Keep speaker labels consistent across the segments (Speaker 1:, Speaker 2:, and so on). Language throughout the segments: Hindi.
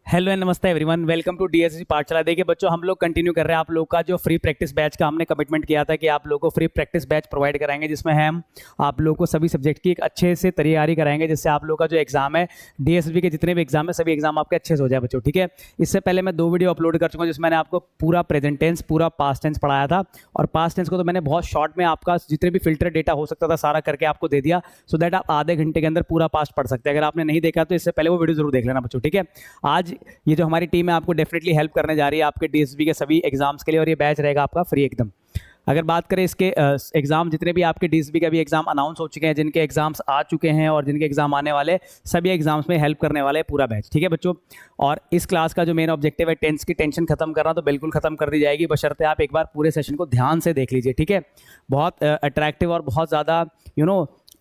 Speaker 1: हेलो एंड नमस्ते एवरीवन, वेलकम टू डीएससी पाठशाला। देखिए बच्चों, हम लोग कंटिन्यू कर रहे हैं आप लोग का जो फ्री प्रैक्टिस बैच का हमने कमिटमेंट किया था कि आप लोगों को फ्री प्रैक्टिस बैच प्रोवाइड कराएंगे, जिसमें हम आप लोगों को सभी सब्जेक्ट की एक अच्छे से तैयारी कराएंगे, जिससे आप लोग का जो एग्जाम है डीएससी के जितने भी एग्जाम है सभी एग्जाम आपके अच्छे से हो जाए बच्चों। ठीक है, इससे पहले मैं 2 वीडियो अपलोड कर चुका हूँ जिसमें मैंने आपको पूरा प्रेजेंट टेंस पूरा पास्ट टेंस पढ़ाया था, और पास्ट टेंस को तो मैंने बहुत शॉर्ट में आपका जितने भी फिल्टर डेटा हो सकता था सारा करके आपको दे दिया, सो दैट आप आधे घंटे के अंदर पूरा पास्ट पढ़ सकते हैं। अगर आपने नहीं देखा तो इससे पहले वो वीडियो जरूर देख लेना बच्चों। ठीक है, आज ये जो हमारी टीम है आपको डेफिनेटली हेल्प करने जा रही है आपके डीएसबी के सभी एग्जाम्स के लिए, और ये बैच रहेगा आपका फ्री एकदम। अगर बात करें इसके एग्जाम, जितने भी आपके डीएसबी के अभी एग्जाम अनाउंस हो चुके हैं, जिनके एग्जाम्स आ चुके हैं और जिनके एग्जाम आने वाले, सभी एग्जाम्स में हेल्प करने वाले पूरा बैच। ठीक है बच्चों, और इस क्लास का जो मेन ऑब्जेक्टिव है टेंस की टेंशन खत्म करना, तो बिल्कुल खत्म कर दी जाएगी, बशर्ते आप एक बार पूरे सेशन को ध्यान से देख लीजिए। ठीक है, बहुत अट्रैक्टिव और बहुत ज़्यादा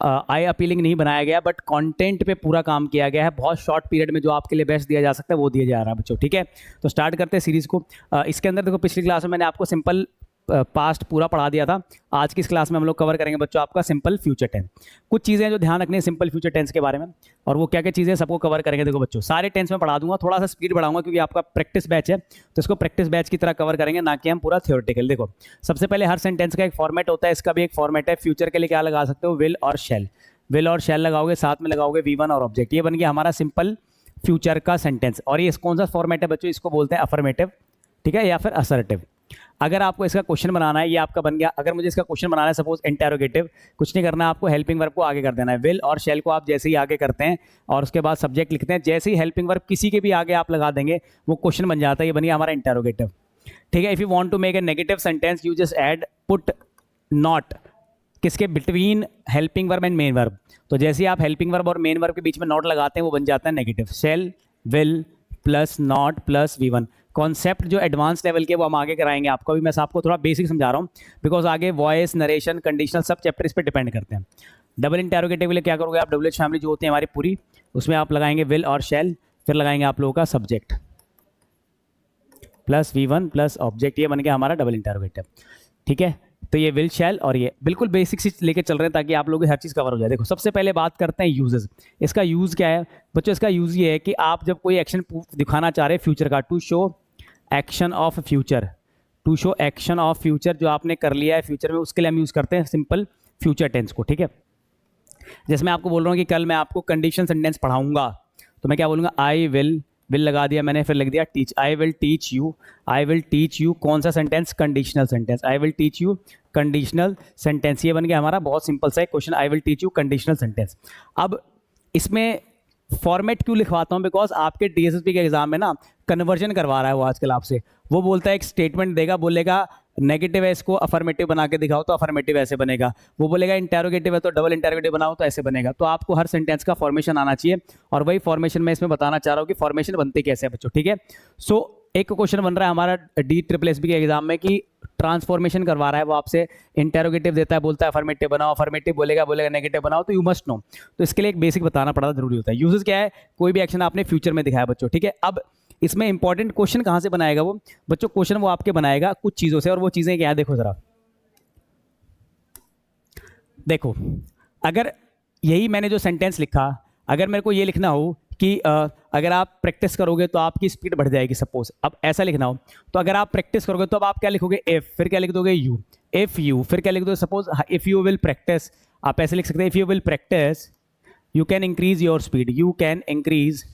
Speaker 1: आई अपीलिंग नहीं बनाया गया, बट कंटेंट पे पूरा काम किया गया है। बहुत शॉर्ट पीरियड में जो आपके लिए बेस्ट दिया जा सकता है वो दिया जा रहा है बच्चों। ठीक है, तो स्टार्ट करते हैं सीरीज को। इसके अंदर देखो, पिछली क्लास में मैंने आपको सिंपल पास्ट पूरा पढ़ा दिया था। आज की इस क्लास में हम लोग कवर करेंगे बच्चों आपका सिंपल फ्यूचर टेंस। कुछ चीज़ें जो ध्यान रखनी है सिंपल फ्यूचर टेंस के बारे में, और वो क्या क्या चीज़ें सबको कवर करेंगे। देखो बच्चों, सारे टेंस में पढ़ा दूंगा, थोड़ा सा स्पीड बढ़ाऊंगा क्योंकि आपका प्रैक्टिस बैच है, तो इसको प्रैक्टिस बैच की तरह कवर करेंगे, ना कि हम पूरा थ्योरेटिकल। देखो, सबसे पहले हर सेंटेंस का एक फॉर्मेट होता है, इसका भी एक फॉर्मेट है। फ्यूचर के लिए क्या लगा सकते हो, विल और शैल। विल और शैल लगाओगे, साथ में लगाओगे V1 और ऑब्जेक्ट, ये बन गया हमारा सिंपल फ्यूचर का सेंटेंस। और ये कौन सा फॉर्मेट है बच्चों, इसको बोलते हैं अफर्मेटिव। ठीक है, या फिर असर्टिव। अगर आपको इसका क्वेश्चन बनाना है, ये आपका बन गया। अगर मुझे इसका क्वेश्चन बनाना है, सपोज इंटेरोगेटिव, कुछ नहीं करना है आपको, हेल्पिंग वर्ब को आगे कर देना है। विल और शैल को आप जैसे ही आगे करते हैं और उसके बाद सब्जेक्ट लिखते हैं, जैसे ही हेल्पिंग वर्ब किसी के भी आगे आप लगा देंगे वो क्वेश्चन बन जाता है, ये बन गया हमारा इंटेरोगेटिव। ठीक है, if you want to make a negative sentence you just add put not किसके between helping verb and main verb. तो जैसे ही आप हेल्पिंग वर्ब और मेन वर्ब के बीच में नॉट लगाते हैं वो बन जाता है negative. Shell will plus not plus V1। Concept जो एडवांस लेवल के वो हम आगे कराएंगे आपको, अभी मैं आपको थोड़ा बेसिक समझा रहा हूँ, बिकॉज आगे वॉइस नरेशन कंडीशनल सब चैप्टर इस पर डिपेंड करते हैं। डबल इंटेरोगेटिव के लिए क्या करोगे आप, डब्ल्यूएच फैमिली जो होती है हमारी पूरी, उसमें आप लगाएंगे विल और शैल, फिर लगाएंगे आप लोगों का subject plus V1 plus object, ये बन गया हमारा डबल इंटेरोगेटिव। ठीक है, तो ये विल शैल और ये बिल्कुल बेसिक से लेके चल रहे हैं ताकि आप लोगों की हर चीज़ कवर हो जाए। देखो, सबसे पहले बात करते हैं यूजेस। इसका यूज़ क्या है बच्चों, इसका यूज़ ये है कि आप जब कोई एक्शन दिखाना चाह रहे हैं फ्यूचर का, to show action of future, to show action of future जो आपने कर लिया है फ्यूचर में, उसके लिए हम यूज़ करते हैं सिंपल फ्यूचर टेंस को। ठीक है, जैसे मैं आपको बोल रहा हूँ कि कल मैं आपको कंडीशन सेंटेंस पढ़ाऊंगा, तो मैं क्या बोलूँगा, आई विल लगा दिया मैंने, फिर लिख दिया teach, I will teach you. I will teach you कौन सा sentence, conditional sentence. I will teach you conditional sentence, ये बन गया हमारा बहुत सिंपल सा एक question, I will teach you conditional sentence. अब इसमें फॉर्मेट क्यों लिखवाता हूँ, बिकॉज आपके डीएसएसबी के एग्जाम में ना कन्वर्जन करवा रहा है वो आजकल आपसे। वो बोलता है एक स्टेटमेंट देगा, बोलेगा नेगेटिव है इसको अफर्मेटिव बना के दिखाओ तो अफर्मेटिव ऐसे बनेगा, वो बोलेगा इंटेरोगेटिव है तो डबल इंटेरोगेटिव बनाओ तो ऐसे बनेगा। तो आपको हर सेंटेंस का फॉर्मेशन आना चाहिए, और वही फॉर्मेशन मैं इसमें बताना चाह रहा हूँ कि फॉर्मेशन बनते कैसे हैं बच्चों। ठीक है, सो एक क्वेश्चन बन रहा है हमारा DSSB के एग्जाम में कि ट्रांसफॉर्मेशन करवा रहा है वो आपसे, इंटेरोगेटिव देता है, बोलता है अफर्मेटिव बनाओ, अफर्मेटिव बोलेगा नेगेटिव बनाओ, तो यू मस्ट नो। तो इसके लिए एक बेसिक बताना पड़ा जरूरी होता है। यूजेस क्या है, कोई भी एक्शन आपने फ्यूचर में दिखाया बच्चों। ठीक है, अब इसमें इंपॉर्टेंट क्वेश्चन कहाँ से बनाएगा वो बच्चों, क्वेश्चन वो आपके बनाएगा कुछ चीज़ों से, और वो चीज़ें क्या है देखो जरा। देखो, अगर यही मैंने जो सेंटेंस लिखा, अगर मेरे को ये लिखना हो कि अगर आप प्रैक्टिस करोगे तो आपकी स्पीड बढ़ जाएगी, सपोज अब ऐसा लिखना हो, तो अगर आप प्रैक्टिस करोगे तो अब आप क्या लिखोगे, इफ, फिर क्या लिख दोगे, यू। इफ यू, फिर क्या लिख दोगे, suppose if you will practice, आप ऐसे लिख सकते हैं, if you will practice you can increase your speed, you can increase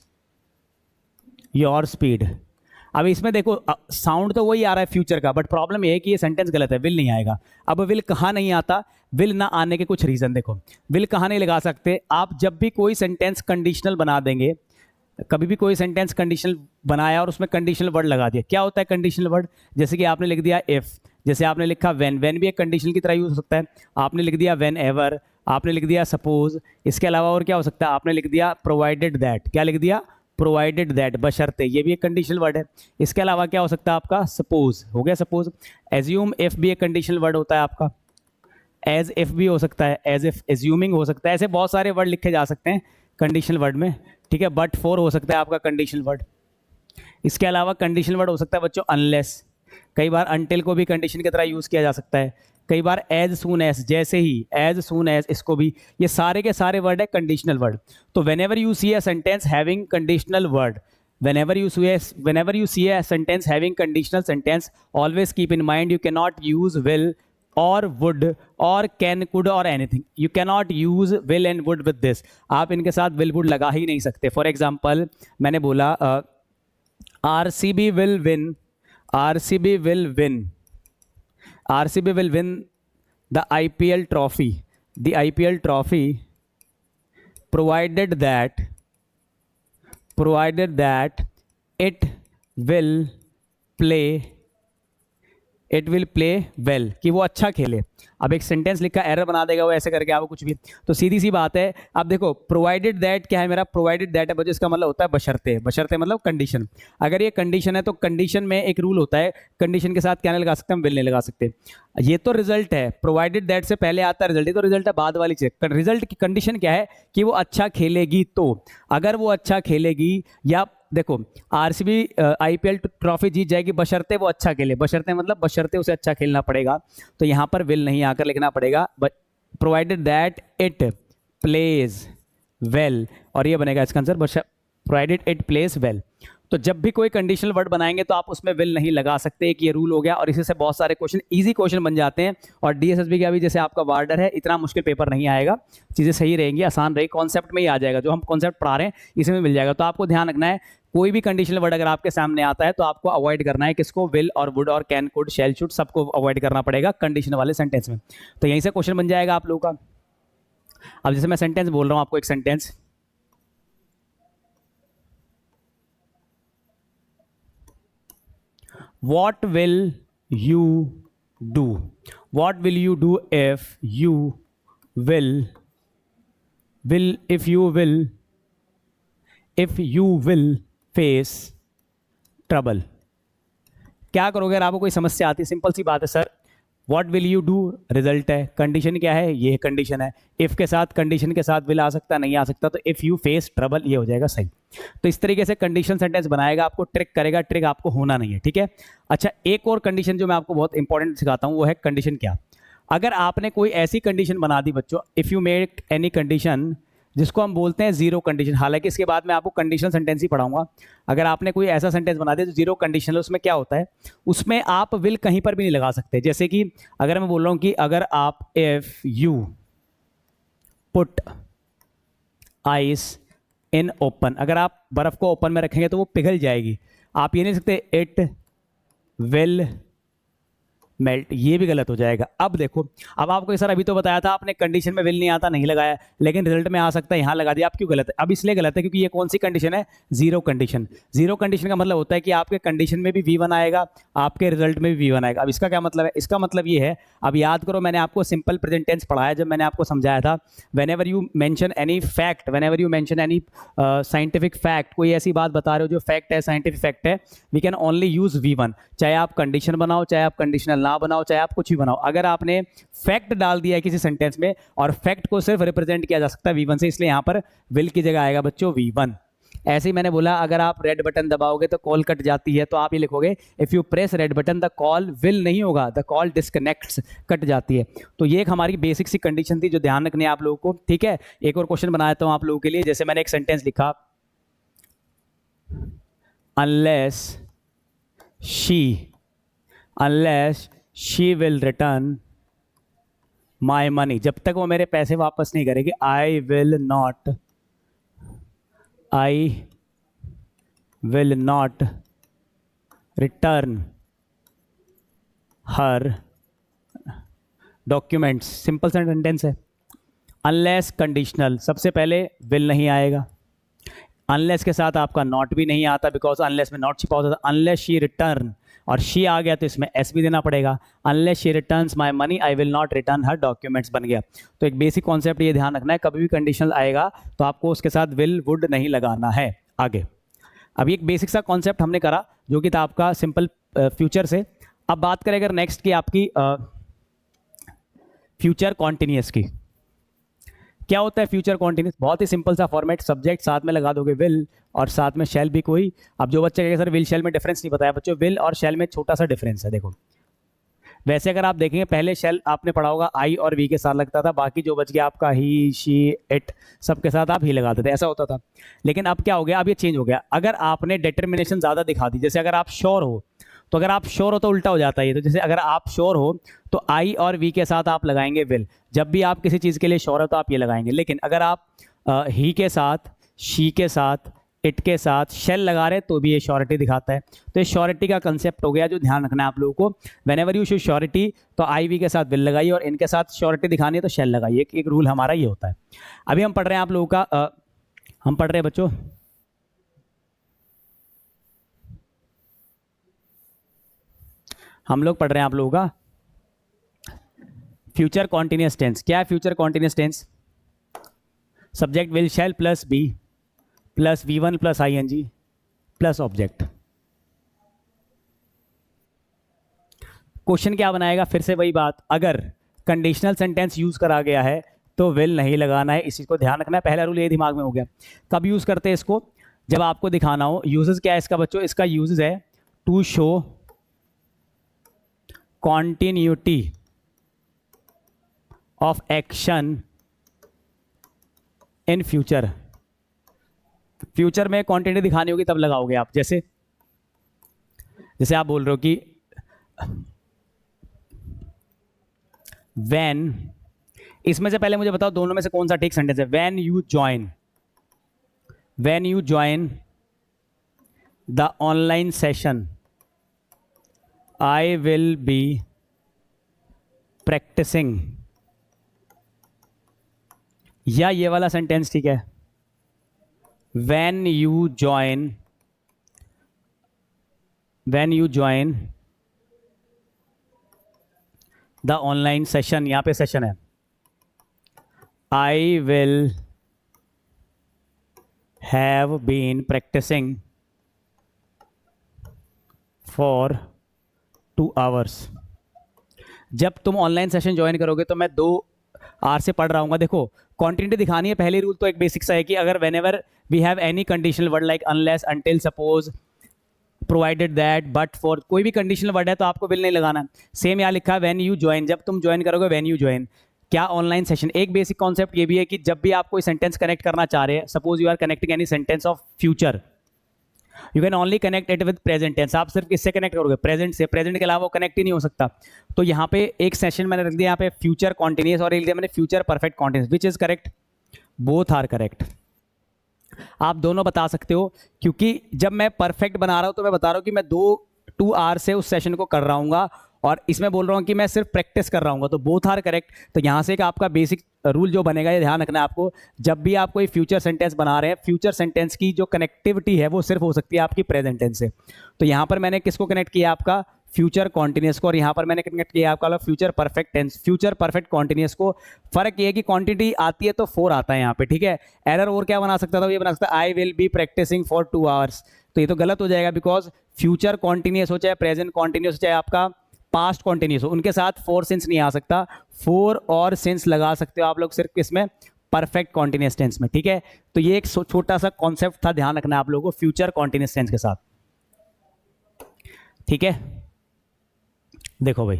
Speaker 1: your speed. अब इसमें देखो साउंड तो वही आ रहा है फ्यूचर का, बट प्रॉब्लम ये है कि ये सेंटेंस गलत है, विल नहीं आएगा। अब विल कहाँ नहीं आता, विल ना आने के कुछ रीजन देखो। विल कहाँ नहीं लगा सकते आप, जब भी कोई सेंटेंस कंडीशनल बना देंगे, कभी भी कोई सेंटेंस कंडीशनल बनाया और उसमें कंडीशनल वर्ड लगा दिया, क्या होता है कंडीशनल वर्ड, जैसे कि आपने लिख दिया इफ, जैसे आपने लिखा व्हेन, व्हेन भी एक कंडीशनल की तरह यूज हो सकता है। आपने लिख दिया व्हेन एवर, आपने लिख दिया सपोज, इसके अलावा और क्या हो सकता है, आपने लिख दिया प्रोवाइडेड दैट, क्या लिख दिया, प्रोवाइडेड दैट, बशर्ते, ये भी एक कंडीशनल वर्ड है। इसके अलावा क्या हो सकता है आपका, सपोज हो गया सपोज। एज्यूम, इफ भी एक कंडीशनल वर्ड होता है आपका। एज इफ भी हो सकता है, एज इफ, एज्यूमिंग हो सकता है, ऐसे बहुत सारे वर्ड लिखे जा सकते हैं कंडीशनल वर्ड में। ठीक है, बट फॉर हो सकता है आपका कंडीशनल वर्ड। इसके अलावा कंडीशनल वर्ड हो सकता है बच्चों अनलेस, कई बार अनटिल को भी कंडीशन की तरह यूज किया जा सकता है। कई बार एज सून एज, जैसे ही, एज सून एज, इसको भी, ये सारे के सारे वर्ड है कंडीशनल वर्ड। तो whenever you see a sentence having conditional word, whenever you see a sentence having conditional sentence, always keep in mind you cannot use will or would or can, could or anything. You cannot use will and would with this. आप इनके साथ will would लगा ही नहीं सकते. For example, मैंने बोला RCB will win, RCB will win, RCB will win the IPL trophy, the IPL trophy, provided that it will play well, कि वो अच्छा खेले. अब एक सेंटेंस लिखा एरर बना देगा वो ऐसे करके आपको कुछ भी. तो सीधी सी बात है. अब देखो प्रोवाइडेड दैट क्या है मेरा, प्रोवाइडेड दैट है बच्चों, इसका मतलब होता है बशर्ते. बशर्ते मतलब कंडीशन. अगर ये कंडीशन है तो कंडीशन में एक रूल होता है, कंडीशन के साथ क्या नहीं लगा सकते हम, विल नहीं लगा सकते. ये तो रिजल्ट है, प्रोवाइडेड दैट से पहले आता है रिजल्ट. ये तो रिजल्ट है बाद वाली चीज. रिजल्ट की कंडीशन क्या है कि वो अच्छा खेलेगी. तो अगर वो अच्छा खेलेगी, या देखो आरसीबी आईपीएल ट्रॉफी जीत जाएगी बशर्ते वो अच्छा खेले. बशर्ते मतलब बशर्ते उसे अच्छा खेलना पड़ेगा. तो यहां पर विल नहीं आकर लिखना पड़ेगा, but provided that it plays well, और ये बनेगा इसका answer, provided it plays well. तो जब भी कोई कंडीशनल वर्ड बनाएंगे तो आप उसमें विल नहीं लगा सकते. एक ये रूल हो गया, और इसी से बहुत सारे क्वेश्चन इजी क्वेश्चन बन जाते हैं. और डीएसएसबी का भी जैसे आपका वार्डर है, इतना मुश्किल पेपर नहीं आएगा. चीज़ें सही रहेंगी, आसान रहेगी, कॉन्सेप्ट में ही आ जाएगा. जो हम कॉन्सेप्ट पढ़ा रहे हैं इसी में मिल जाएगा. तो आपको ध्यान रखना है, कोई भी कंडीशनल वर्ड अगर आपके सामने आता है तो आपको अवॉइड करना है. किसको, विल और वुड और कैन, कुड, शैल, शुड, सबको अवॉइड करना पड़ेगा कंडीशन वाले सेंटेंस में. तो यहीं से क्वेश्चन बन जाएगा आप लोगों का. अब जैसे मैं सेंटेंस बोल रहा हूँ आपको, एक sentence, what will you do, what will you do if you will face trouble. क्या करोगे अगर आपको कोई समस्या आती है. सिंपल सी बात है sir, what will you do result है, कंडीशन क्या है, ये कंडीशन है. इफ के साथ, कंडीशन के साथ विल आ सकता नहीं आ सकता, तो इफ यू फेस ट्रबल ये हो जाएगा सही. तो इस तरीके से कंडीशन सेंटेंस बनाएगा, आपको ट्रिक करेगा. ट्रिक आपको होना नहीं है, ठीक है. अच्छा, एक और कंडीशन जो मैं आपको बहुत इंपॉर्टेंट सिखाता हूं वो है कंडीशन क्या. अगर आपने कोई ऐसी कंडीशन बना दी बच्चों, if you make any condition, जिसको हम बोलते हैं जीरो कंडीशन. हालांकि इसके बाद मैं आपको कंडीशनल सेंटेंस ही पढ़ाऊंगा. अगर आपने कोई ऐसा सेंटेंस बना दिया तो जीरो कंडीशनल, उसमें क्या होता है, उसमें आप विल कहीं पर भी नहीं लगा सकते. जैसे कि अगर मैं बोल रहा हूं कि अगर आप, if you put ice in open, अगर आप बर्फ को ओपन में रखेंगे तो वो पिघल जाएगी. आप ये नहीं सकते इट विल मेल्ट, ये भी गलत हो जाएगा. अब देखो, अब आपको सर अभी तो बताया था आपने कंडीशन में विल नहीं आता, नहीं लगाया, लेकिन रिजल्ट में आ सकता है, यहाँ लगा दिया. आप क्यों गलत है? अब इसलिए गलत है क्योंकि ये कौन सी कंडीशन है, जीरो कंडीशन. जीरो कंडीशन का मतलब होता है कि आपके कंडीशन में भी V1 आएगा, आपके रिजल्ट में भी V1 आएगा. अब इसका क्या मतलब है? इसका मतलब ये है, अब याद करो मैंने आपको सिंपल प्रेजेंट टेंस पढ़ाया जब मैंने आपको समझाया था, whenever you mention any fact, whenever you mention any scientific fact, कोई ऐसी बात बता रहे हो जो फैक्ट है, साइंटिफिक फैक्ट है, we can only use V1. चाहे आप कंडीशन बनाओ, चाहे आप कंडीशनल ना बनाओ, चाहे आप कुछ भी बनाओ, अगर आपने फैक्ट डाल दिया है किसी सेंटेंस में, और फैक्ट को सिर्फ रिप्रेजेंट किया जा सकता है V1 से, इसलिए यहां पर विल की जगह आएगा बच्चों V1. ऐसे ही मैंने बोला अगर आप रेड बटन दबाओगे तो कॉल कट जाती है, तो आप ये लिखोगे if you press red button the call will नहीं होगा, द कॉल डिस्कनेक्ट्स, कट जाती है. तो ये एक हमारी बेसिक सी कंडीशन थी जो ध्यान रखनी है आप लोगों को, ठीक है. एक और क्वेश्चन बनाया था आप लोगों के लिए. जैसे मैंने एक सेंटेंस लिखा, unless she will return my money, जब तक वो मेरे पैसे वापस नहीं करेगी, I will not return her documents. Simple sentence है. अनलेस कंडीशनल, सबसे पहले विल नहीं आएगा, अनलेस के साथ आपका नॉट भी नहीं आता, बिकॉज अनलेस में नॉट छिपा होता था. अनलेस शी रिटर्न, और शी आ गया तो इसमें एस भी देना पड़ेगा. Unless she returns my money I will not return her documents बन गया. तो एक बेसिक कॉन्सेप्ट ये ध्यान रखना है, कभी भी कंडीशनल आएगा तो आपको उसके साथ विल वुड नहीं लगाना है. आगे अभी एक बेसिक सा कॉन्सेप्ट हमने करा जो कि था आपका सिंपल फ्यूचर से. अब बात करें अगर नेक्स्ट की आपकी फ्यूचर कॉन्टिन्यूस की. क्या होता है फ्यूचर कॉन्टिन्यूस? बहुत ही सिंपल सा फॉर्मेट, सब्जेक्ट साथ में लगा दोगे विल और साथ में शैल भी कोई. अब जो बच्चे कहेंगे सर विल शैल में डिफरेंस नहीं बताया, बच्चों विल और शैल में छोटा सा डिफरेंस है. देखो वैसे अगर आप देखेंगे पहले शेल आपने पढ़ा होगा आई और वी के साथ लगता था, बाकी जो बच गया आपका ही, शी, इट, सबके साथ आप ही लगाते थे, ऐसा होता था। लेकिन अब क्या हो गया, अब ये चेंज हो गया। अगर आपने डिटर्मिनेशन ज़्यादा दिखा दी, जैसे अगर आप श्योर हो, तो अगर आप श्योर हो तो उल्टा हो जाता है ये। तो जैसे अगर आप श्योर हो तो आई और वी के साथ आप लगाएंगे विल। जब भी आप किसी चीज़ के लिए श्योर हो तो आप ये लगाएंगे। लेकिन अगर आप ही के साथ, शी के साथ, इट के साथ शेल लगा रहे तो भी ये श्योरिटी दिखाता है। तो ये श्योरिटी का कंसेप्ट हो गया जो ध्यान रखना है आप लोगों को। When ever you show surety तो आई वी के साथ विल लगाइए, और इनके साथ श्योरिटी दिखानी है तो शेल लगाइए। एक रूल हमारा ये होता है। अभी हम पढ़ रहे हैं आप लोगों का हम पढ़ रहे हैं बच्चों हम लोग पढ़ रहे हैं आप लोगों का फ्यूचर कॉन्टिन्यूअस टेंस। क्या है future continuous tense? Subject will shall plus be plus V1 plus ING plus object. Question क्या बनाएगा? फिर से वही बात, अगर कंडीशनल सेंटेंस यूज करा गया है तो विल नहीं लगाना है, इसी को ध्यान रखना है। पहला रूल ये दिमाग में हो गया। कब यूज करते हैं इसको? जब आपको दिखाना हो। यूजेस क्या है इसका बच्चों? इसका यूजेस है to show continuity of action in future. Future में क्वांटिटी दिखानी होगी तब लगाओगे आप। जैसे आप बोल रहे हो कि व्हेन, इसमें से पहले मुझे बताओ दोनों में से कौन सा ठीक सेंटेंस है? When you join the online session I will be practising, या ये वाला सेंटेंस ठीक है? when you join the online session, यहाँ पे सेशन है, I will have been practicing for 2 hours। जब तुम ऑनलाइन सेशन ज्वाइन करोगे तो मैं 2 आवर से पढ़ रहा हूँ। देखो क्वांटिटी दिखानी है। पहले रूल तो एक बेसिक सा है कि अगर whenever we have any conditional word like unless, until, suppose, provided that, but, for, कोई भी कंडीशनल वर्ड है तो आपको विल नहीं लगाना। सेम यहाँ लिखा है व्हेन यू ज्वाइन, जब तुम ज्वाइन करोगे, व्हेन यू ज्वाइन क्या? Online session. एक बेसिक कॉन्सेप्ट ये भी है कि जब भी आप कोई सेंटेंस कनेक्ट करना चाह रहे हैं, suppose you are connecting any sentence of future, you can only connect it with present tense. आप सिर्फ किससे कनेक्ट करोगे? प्रेजेंट से। प्रेजेंट के अलावा वो कनेक्ट ही नहीं हो सकता। तो यहाँ पे एक सेशन मैंने रख दिया यहाँ पे फ्यूचर कॉन्टिन्यूअस, और लिख दिया मैंने future perfect continuous. Which is correct? Both are correct. आप दोनों बता सकते हो, क्योंकि जब मैं परफेक्ट बना रहा हूं तो मैं बता रहा हूं कि मैं 2 आवर से उस सेशन को कर रहा हूँ, और इसमें बोल रहा हूँ कि मैं सिर्फ प्रैक्टिस कर रहा हूँ, तो बोथ आर करेक्ट। तो यहाँ से एक आपका बेसिक रूल जो बनेगा, ये ध्यान रखना है आपको, जब भी आप कोई फ्यूचर सेंटेंस बना रहे हैं, फ्यूचर सेंटेंस की जो कनेक्टिविटी है वो सिर्फ हो सकती है आपकी प्रेजेंट टेंस से। तो यहाँ पर मैंने किसको कनेक्ट किया? आपका फ्यूचर कॉन्टिन्यूअस को, और यहाँ पर मैंने कनेक्ट किया आपका future perfect tense, future perfect continuous को। फर्क ये है कि क्वांटिटी आती है तो 4 आता है यहाँ पे, ठीक है। एरर और क्या बना सकता था? ये बना सकता है I will be practising for 2 hours. तो ये तो गलत हो जाएगा, बिकॉज फ्यूचर कॉन्टिन्यूअस हो, चाहे प्रेजेंट कॉन्टिन्यूअस हो, चाहे आपका पास्ट कॉन्टिन्यूअस हो, उनके साथ 4 सिंस नहीं आ सकता। 4 और सिंस लगा सकते हो आप लोग सिर्फ किसमें? परफेक्ट कॉन्टिन्यूअस टेंस में, ठीक है। तो ये एक छोटा सा कॉन्सेप्ट था, ध्यान रखना है आप लोगों को, फ्यूचर कॉन्टिन्यूअस टेंस के साथ, ठीक है। देखो भाई,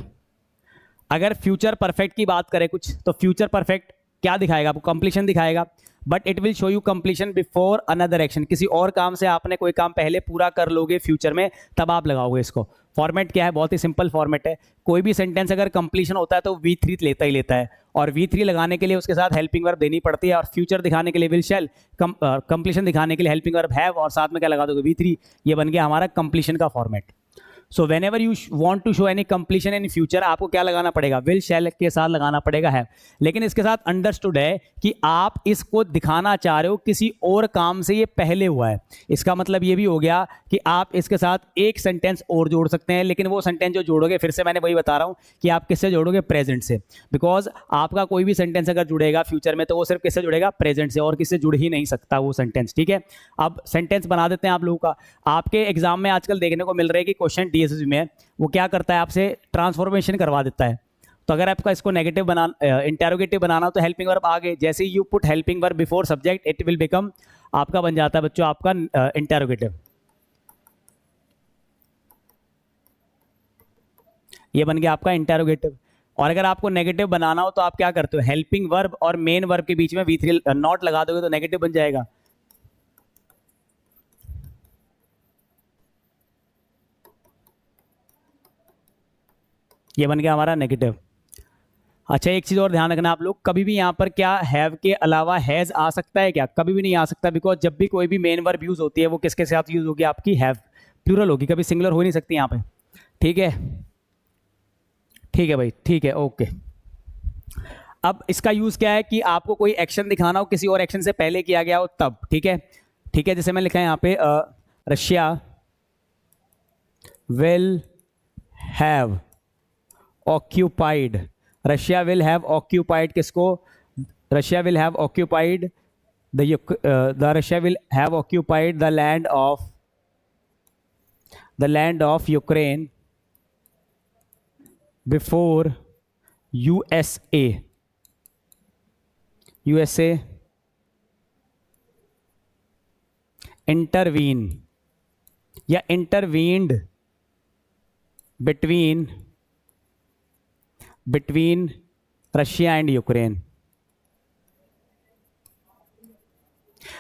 Speaker 1: अगर फ्यूचर परफेक्ट की बात करें कुछ, तो फ्यूचर परफेक्ट क्या दिखाएगा? आपको कंप्लीशन दिखाएगा, but it will show you completion before another action. किसी और काम से आपने कोई काम पहले पूरा कर लोगे फ्यूचर में, तब आप लगाओगे इसको। फॉर्मेट क्या है? बहुत ही सिंपल फॉर्मेट है। कोई भी सेंटेंस अगर कंप्लीशन होता है तो V3 लेता ही लेता है, और V3 लगाने के लिए उसके साथ हेल्पिंग वर्ब देनी पड़ती है, और फ्यूचर दिखाने के लिए विल शैल, कंप्लीशन दिखाने के लिए हेल्पिंग वर्ब हैव, और साथ में क्या लगा दोगे? V3। ये बन गया हमारा कंप्लीशन का format. So whenever you want to show any completion in future, आपको क्या लगाना पड़ेगा? विल शैल के साथ लगाना पड़ेगा है। लेकिन इसके साथ अंडरस्टूड है कि आप इसको दिखाना चाह रहे हो किसी और काम से ये पहले हुआ है। इसका मतलब ये भी हो गया कि आप इसके साथ एक सेंटेंस और जोड़ सकते हैं, लेकिन वो सेंटेंस जो जोड़ोगे, फिर से मैंने वही बता रहा हूँ कि आप किससे जोड़ोगे? प्रेजेंट से। बिकॉज आपका कोई भी सेंटेंस अगर जुड़ेगा फ्यूचर में तो वो सिर्फ किससे जुड़ेगा? प्रेजेंट से, और किससे जुड़ ही नहीं सकता वो सेंटेंस, ठीक है। अब सेंटेंस बना देते हैं आप लोगों का। आपके एग्जाम में आजकल देखने को मिल रहा है कि क्वेश्चन DSS में वो क्या करता है? आपसे ट्रांसफॉर्मेशन करवा देता है। तो अगर आपका इसको नेगेटिव इंटेरोगेटिव बनाना हो तो हेल्पिंग वर्ब आगे, जैसे you put helping verb before subject, it will become, आपका बन जाता है बच्चों आपका इंटेरोगेटिव। ये बन गया आपका इंटेरोगेटिव। और अगर आपको नेगेटिव बनाना हो तो आप क्या करते हो, हेल्पिंग वर्ब और मेन वर्ब के बीच में V3 नॉट लगा दोगे तो नेगेटिव बन जाएगा। ये बन गया हमारा नेगेटिव। अच्छा, एक चीज और ध्यान रखना आप लोग, कभी भी यहाँ पर क्या हैव के अलावा हैज आ सकता है क्या? कभी भी नहीं आ सकता, बिकॉज जब भी कोई भी मेन वर्ब यूज होती है वो किसके साथ यूज होगी आपकी, हैव, प्लूरल होगी, कभी सिंगुलर हो नहीं सकती यहाँ पे। ठीक है, ठीक है भाई, ठीक है, ओके। अब इसका यूज क्या है कि आपको कोई एक्शन दिखाना हो किसी और एक्शन से पहले किया गया हो तब। ठीक है, ठीक है, जैसे मैं लिखा है यहाँ पे Russia will have occupied, Russia will have occupied किसको, Russia will have occupied the Russia will have occupied the land of Ukraine before USA intervene या intervened between Russia and Ukraine.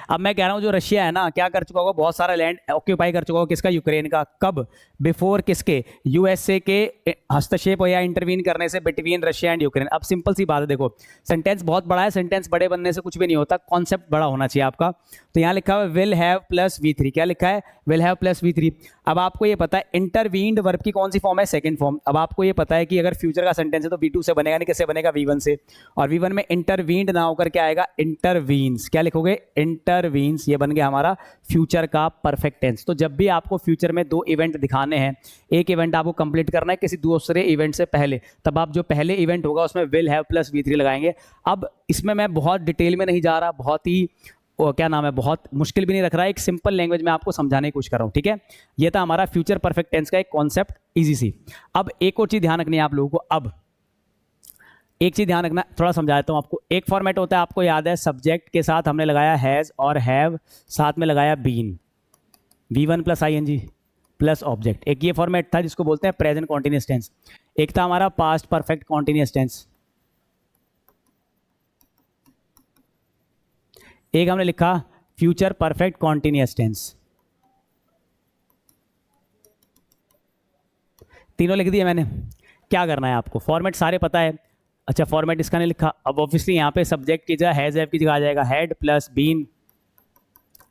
Speaker 1: अब मैं कह रहा हूं जो रशिया है ना, क्या कर चुका होगा, बहुत सारा लैंड ऑक्यूपाई कर चुका होगा, किसका, यूक्रेन का। कब, बिफोर किसके, यूएसए के हस्तक्षेप या इंटरवीन करने से बिटवीन रशिया एंड यूक्रेन। अब सिंपल सी बात है, देखो सेंटेंस बहुत बड़ा है, सेंटेंस बड़े बनने से कुछ भी नहीं होता, कॉन्सेप्ट बड़ा होना चाहिए आपका। तो यहाँ लिखा हुआ विल हैव प्लस V3, क्या लिखा है, विल हैव प्लस V3। अब आपको ये पता है इंटरवीन्ड वर्ब की कौन सी फॉर्म है, सेकंड फॉर्म। अब आपको ये पता है कि अगर फ्यूचर का सेंटेंस है तो V2 से बनेगा नहीं, किससे बनेगा, V1 से। और V1 में इंटरवीन्ड ना होकर क्या आएगा, इंटरवीन्स। क्या लिखोगे, इंटरवीन्स। ये बन गया हमारा फ्यूचर का परफेक्ट टेंस। तो जब भी आपको फ्यूचर में दो इवेंट दिखाने हैं, एक इवेंट आपको कंप्लीट करना है किसी दूसरे इवेंट से पहले, तब आप जो पहले इवेंट होगा उसमें विल हैव प्लस V3 लगाएंगे। अब इसमें मैं बहुत डिटेल में नहीं जा रहा, बहुत ही क्या नाम है, बहुत मुश्किल भी नहीं रख रहा है, एक सिंपल लैंग्वेज में आपको समझाने की कोशिश कर रहा हूं। ठीक है, ये था हमारा फ्यूचर परफेक्ट टेंस का एक कॉन्सेप्ट, इजी सी। अब एक और चीज ध्यान रखनी है आप लोगों को, अब एक चीज ध्यान रखना, थोड़ा समझा देता हूं आपको। एक फॉर्मेट होता है, आपको याद है, सब्जेक्ट के साथ हमने लगाया हैज और हैव, साथ में लगाया been, V1 plus ING plus object. एक ये फॉर्मेट था जिसको बोलते हैं प्रेजेंट कॉन्टिन्यूअस टेंस। एक था हमारा पास्ट परफेक्ट कॉन्टिन्यूअस टेंस। एक हमने लिखा फ्यूचर परफेक्ट कॉन्टिन्यूअस टेंस। तीनों लिख दिए मैंने। क्या करना है आपको, फॉर्मेट सारे पता है। अच्छा, फॉर्मेट इसका नहीं लिखा। अब ऑब्वियसली यहाँ पे सब्जेक्ट की जगह हैज हैव की जगह आ जाएगा had plus been,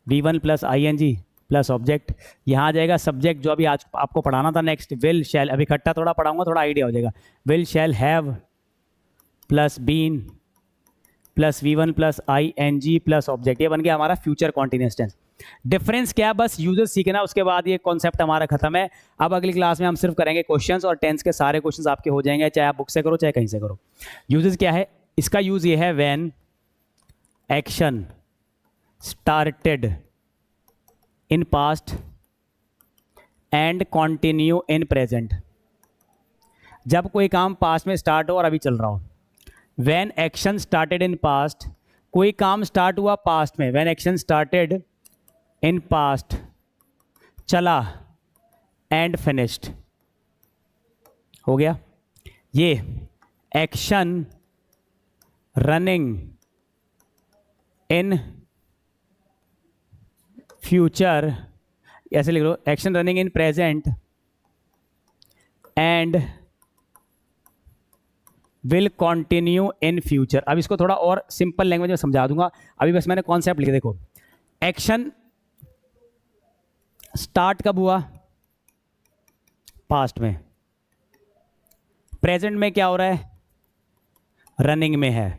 Speaker 1: V1 plus ING plus object. यहाँ आ जाएगा सब्जेक्ट जो अभी आज आपको पढ़ाना था नेक्स्ट, विल शैल। अभी इकट्ठा थोड़ा पढ़ाऊंगा, थोड़ा आइडिया हो जाएगा। Will shall have plus been plus V1 plus ING plus object. ये बन गया हमारा फ्यूचर कॉन्टिन्यूअस टेंस। डिफरेंस क्या, बस यूजर सीखना, उसके बाद ये कॉन्सेप्ट हमारा खत्म है। अब अगली क्लास में हम सिर्फ करेंगे क्वेश्चंस, और टेंस के सारे क्वेश्चंस आपके हो जाएंगे, चाहे आप बुक से करो चाहे कहीं से करो। यूजेस क्या है, इसका यूज ये है, when action started in past and continue in present. जब कोई काम पास्ट में स्टार्ट हो और अभी चल रहा हो। When action started in past, कोई काम स्टार्ट हुआ पास्ट में, when action started in past, चला and finished, हो गया। ये एक्शन रनिंग इन फ्यूचर, ऐसे लिख लो, action running in present and will continue in future. अब इसको थोड़ा और सिंपल लैंग्वेज में समझा दूंगा, अभी बस मैंने कॉन्सेप्ट लिखा। देखो, एक्शन स्टार्ट कब हुआ, पास्ट में। प्रेजेंट में क्या हो रहा है, रनिंग में है,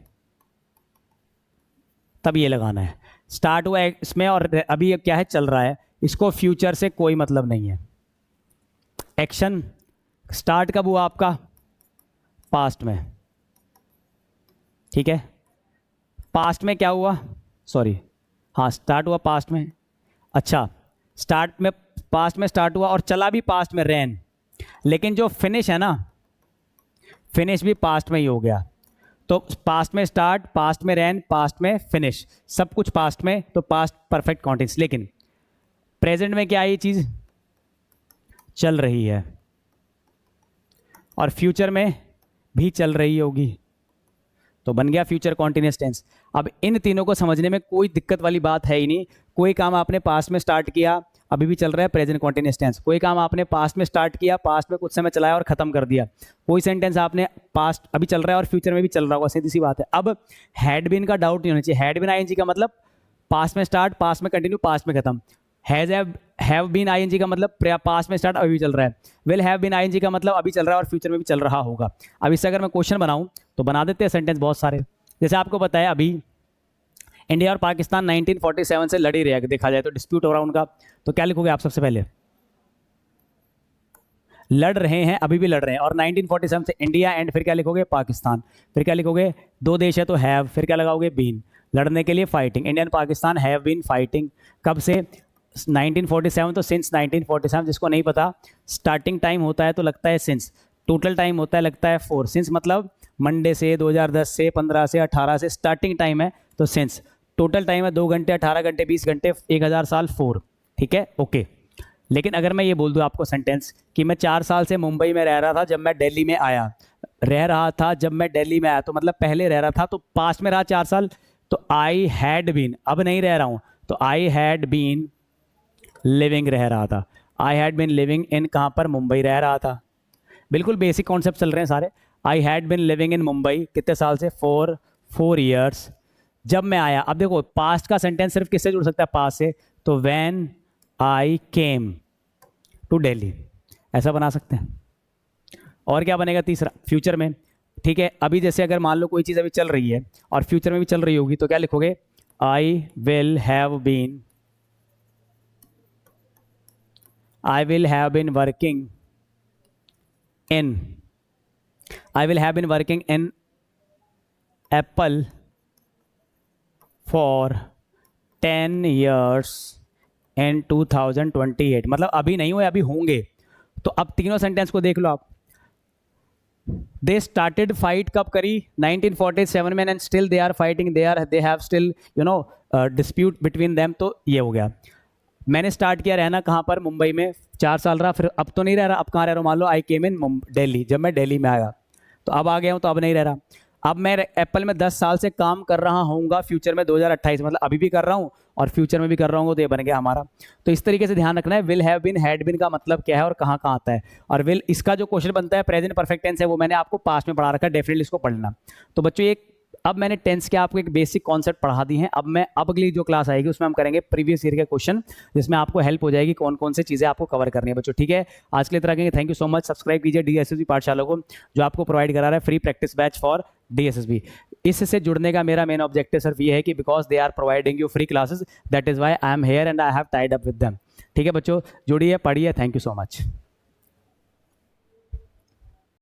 Speaker 1: तब ये लगाना है। स्टार्ट हुआ इसमें और अभी क्या है, चल रहा है। इसको फ्यूचर से कोई मतलब नहीं है। एक्शन स्टार्ट कब हुआ आपका, पास्ट में। ठीक है, पास्ट में क्या हुआ, सॉरी, हाँ स्टार्ट हुआ पास्ट में। अच्छा, स्टार्ट में पास्ट में स्टार्ट हुआ और चला भी पास्ट में, रैन। लेकिन जो फिनिश है ना, फिनिश भी पास्ट में ही हो गया। तो पास्ट में स्टार्ट, पास्ट में रैन, पास्ट में फिनिश, सब कुछ पास्ट में, तो पास्ट परफेक्ट कॉन्टिन्यूअस। लेकिन प्रेजेंट में क्या है, ये चीज़ चल रही है। और फ्यूचर में भी चल रही होगी, तो बन गया फ्यूचर कॉन्टिन्यूस टेंस। अब इन तीनों को समझने में कोई दिक्कत वाली बात है ही नहीं। कोई काम आपने पास्ट में स्टार्ट किया, अभी भी चल रहा है, प्रेजेंट कॉन्टिन्यूस टेंस। कोई काम आपने पास्ट में स्टार्ट किया, पास्ट में कुछ समय चलाया और खत्म कर दिया। कोई सेंटेंस आपने पास्ट अभी चल रहा है और फ्यूचर में भी चल रहा होगा, सीधी सी बात है। अब हैड बीन का डाउट नहीं होना चाहिए। हैड बीन आईएनजी का मतलब पास्ट में स्टार्ट, पास्ट में कंटिन्यू, पास्ट में खत्म। हैव बीन आईएनजी का मतलब पास्ट में स्टार्ट, अभी भी चल रहा है। विल हैव बीन आईएनजी का मतलब अभी चल रहा है और फ्यूचर में भी चल रहा होगा। अब इससे अगर मैं क्वेश्चन बनाऊं तो बना देते हैं सेंटेंस बहुत सारे। जैसे आपको पता है अभी इंडिया और पाकिस्तान 1947 से लड़ी रहे, देखा जाए तो डिस्प्यूट हो रहा है उनका, तो क्या लिखोगे आप सबसे पहले? लड़ रहे हैं, अभी भी लड़ रहे हैं, और 1947 से इंडिया एंड फिर क्या लिखोगे? पाकिस्तान। फिर क्या लिखोगे? दो देश है तो हैव, फिर क्या लगाओगे? बीन। लड़ने के लिए fighting, India and Pakistan have been fighting. कब से? 1947, तो सिंस 1947। जिसको नहीं पता, स्टार्टिंग टाइम होता है तो लगता है सिंस, टोटल टाइम होता है लगता है 4। सिंस मतलब मंडे से, 2010 से, 15 से, 18 से स्टार्टिंग टाइम है तो सिंस। टोटल टाइम है 2 घंटे, 18 घंटे, 20 घंटे, 1000 साल, 4। ठीक है, ओके। लेकिन अगर मैं ये बोल दूं आपको सेंटेंस कि मैं 4 साल से मुंबई में रह रहा था, जब मैं दिल्ली में आया, रह रहा था जब मैं दिल्ली में आया, तो मतलब पहले रह रहा था, तो पास्ट में रहा 4 साल, तो आई हैड बीन, अब नहीं रह रहा हूं, तो आई हैड बीन लिविंग, रह रहा था। I had been living in, कहाँ पर? मुंबई रह रहा था। बिल्कुल बेसिक कॉन्सेप्ट चल रहे हैं सारे। I had been living in Mumbai, कितने साल से? 4 ईयर्स। जब मैं आया, अब देखो पास्ट का सेंटेंस सिर्फ किससे जुड़ सकता है? पास्ट से, तो when I came to Delhi, ऐसा बना सकते हैं। और क्या बनेगा? तीसरा, फ्यूचर में। ठीक है, अभी जैसे अगर मान लो कोई चीज़ अभी चल रही है और फ्यूचर में भी चल रही होगी, तो क्या लिखोगे? I will have been, I will have been working in, I will have been working in Apple for 10 years in 2028। मतलब अभी नहीं हुए, अभी होंगे। तो अब तीनों सेंटेंस को देख लो आप। दे स्टार्टेड फाइट कब करी? 1947 में, and still they are fighting, they have still dispute between them. तो ये हो गया। मैंने स्टार्ट किया रहना कहाँ पर? मुंबई में। 4 साल रहा, फिर अब तो नहीं रह रहा। अब कहाँ रह रहा हूँ? मान लो आई केम इन दिल्ली, जब मैं दिल्ली में आया, तो अब आ गया हूँ, तो अब नहीं रह रहा। अब मैं एप्पल में 10 साल से काम कर रहा हूँगा, फ्यूचर में 2028, मतलब अभी भी कर रहा हूँ और फ्यूचर में भी कर रहा हूँ, तो ये बन गया हमारा। तो इस तरीके से ध्यान रखना है, will have been, had been का मतलब क्या है और कहाँ कहाँ आता है। और विल, इसका जो क्वेश्चन बनता है प्रेजेंट परफेक्ट टेंस है, वो मैंने आपको पास्ट में पढ़ा रखा है, डेफिनेटली इसको पढ़ना। तो बच्चों ये अब मैंने टेंस के आपको एक बेसिक कॉन्सेप्ट पढ़ा दी हैं। अब अगली जो क्लास आएगी उसमें हम करेंगे प्रीवियस ईयर के क्वेश्चन, जिसमें आपको हेल्प हो जाएगी कौन कौन सी चीज़ें आपको कवर करनी है बच्चों। ठीक है, आज के लिए इतना कहेंगे। Thank you so much. Subscribe कीजिए डीएसएसबी पाठशाला को, जो आपको प्रोवाइड करा रहा है free practice batch for DSSB. इससे जुड़ने का मेरा मेन ऑब्जेक्टिव सिर्फ ये है कि because they are providing you free classes, that is why I am here and I have tied up with them. ठीक है बच्चों, जुड़िए, पढ़िए। Thank you so much.